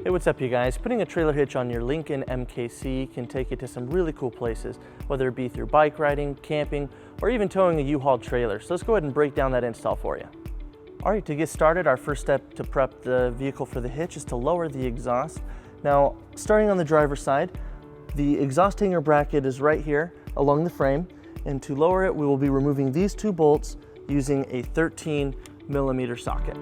Hey, what's up you guys? Putting a trailer hitch on your Lincoln MKC can take you to some really cool places, whether it be through bike riding, camping, or even towing a U-Haul trailer. So let's go ahead and break down that install for you. All right, to get started, our first step to prep the vehicle for the hitch is to lower the exhaust. Now, starting on the driver's side, the exhaust hanger bracket is right here along the frame, and to lower it, we will be removing these two bolts using a 13mm socket.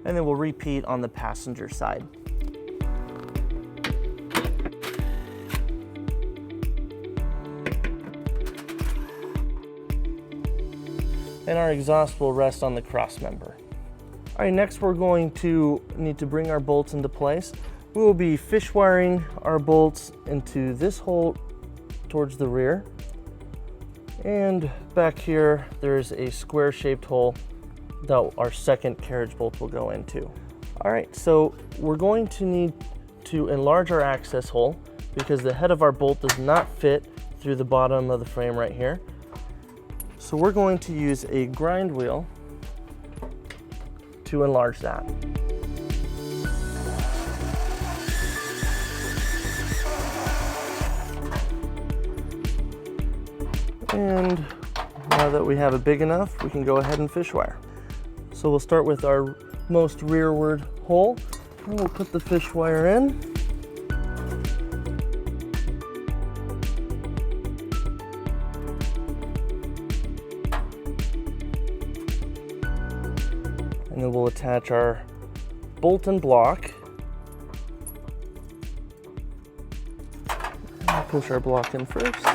And then we'll repeat on the passenger side. And our exhaust will rest on the cross member. All right, next we're going to need to bring our bolts into place. We will be fish wiring our bolts into this hole towards the rear. And back here, there's a square shaped hole that our second carriage bolt will go into. All right, so we're going to need to enlarge our access hole because the head of our bolt does not fit through the bottom of the frame right here. So we're going to use a grind wheel to enlarge that. And now that we have it big enough, we can go ahead and fish wire. So we'll start with our most rearward hole, and we'll put the fish wire in. And then we'll attach our bolt and block. And push our block in first.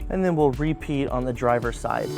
And then we'll repeat on the driver's side.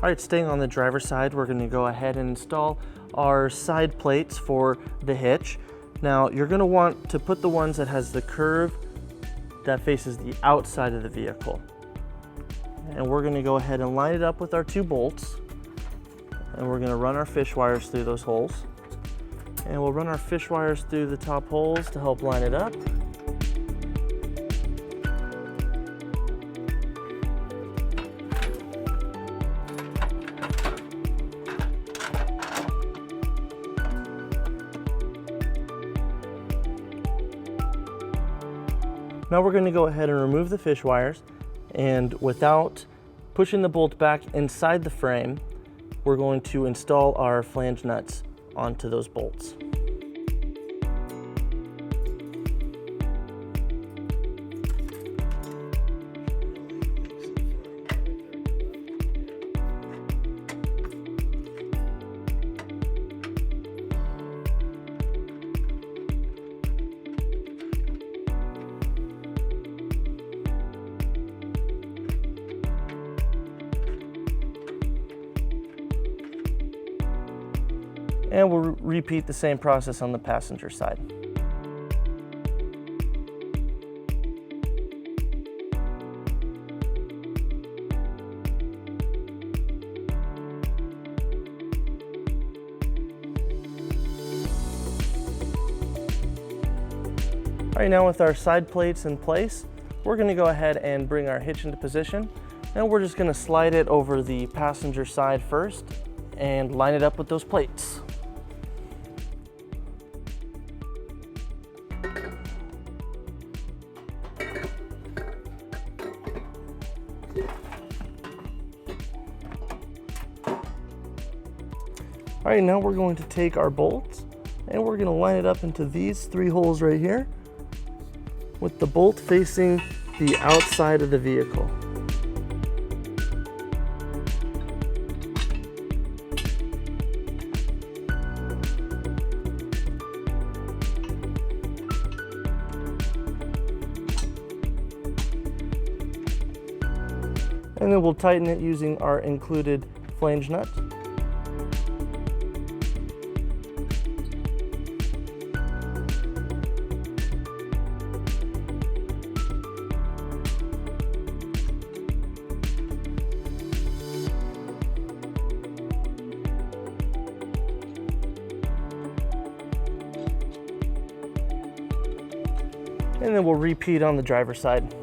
All right, staying on the driver's side, we're gonna go ahead and install our side plates for the hitch. Now, you're gonna want to put the ones that has the curve that faces the outside of the vehicle. And we're gonna go ahead and line it up with our two bolts. And we're gonna run our fish wires through those holes. And we'll run our fish wires through the top holes to help line it up. Now we're going to go ahead and remove the fish wires, and without pushing the bolt back inside the frame, we're going to install our flange nuts onto those bolts. And we'll repeat the same process on the passenger side. All right, now with our side plates in place, we're gonna go ahead and bring our hitch into position. And we're just gonna slide it over the passenger side first and line it up with those plates. All right, now we're going to take our bolts and we're gonna line it up into these 3 holes right here, with the bolt facing the outside of the vehicle. And then we'll tighten it using our included flange nut. And then we'll repeat on the driver's side.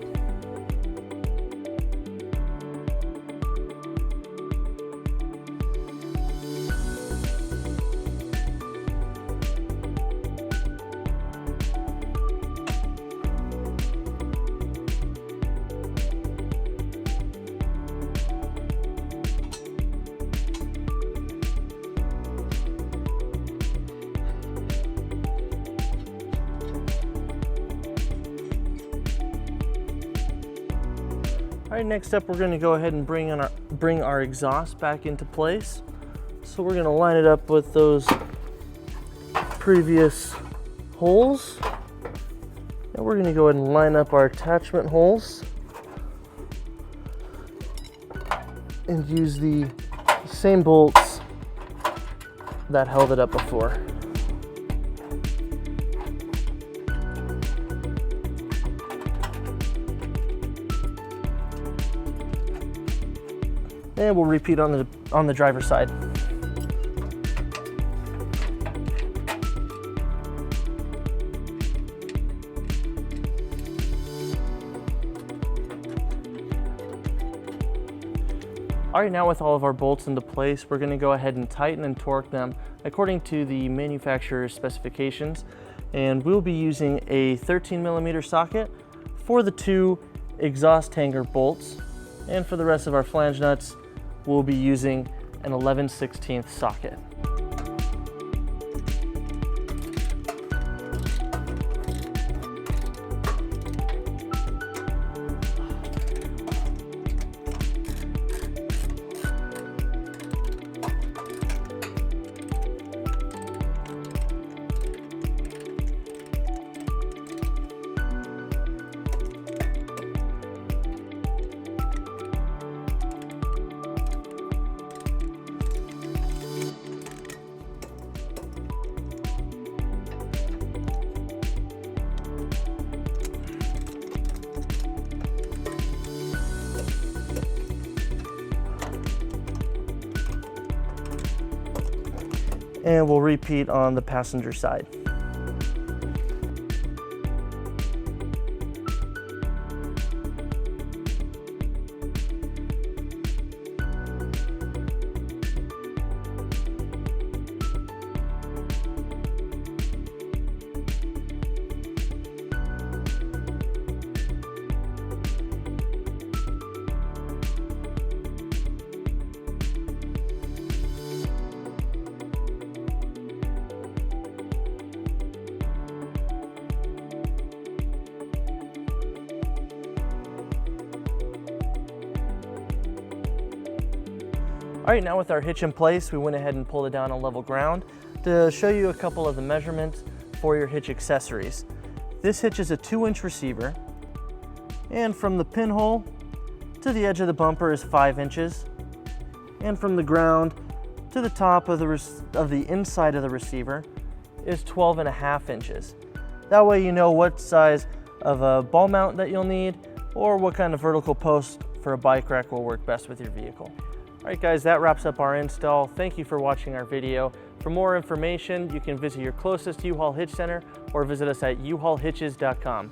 All right, next up, we're going to go ahead and bring our exhaust back into place. So we're going to line it up with those previous holes. And we're going to go ahead and line up our attachment holes and use the same bolts that held it up before. And we'll repeat on the driver's side. All right, now with all of our bolts into place, we're going to go ahead and tighten and torque them according to the manufacturer's specifications. And we'll be using a 13mm socket for the 2 exhaust hanger bolts. And for the rest of our flange nuts, we'll be using an 11/16 socket. And we'll repeat on the passenger side. All right, now with our hitch in place, we went ahead and pulled it down on level ground to show you a couple of the measurements for your hitch accessories. This hitch is a 2-inch receiver, and from the pinhole to the edge of the bumper is 5 inches, and from the ground to the top of the inside of the receiver is 12.5 inches. That way you know what size of a ball mount that you'll need or what kind of vertical post for a bike rack will work best with your vehicle. All right guys, that wraps up our install. Thank you for watching our video. For more information, you can visit your closest U-Haul Hitch Center or visit us at uhaulhitches.com.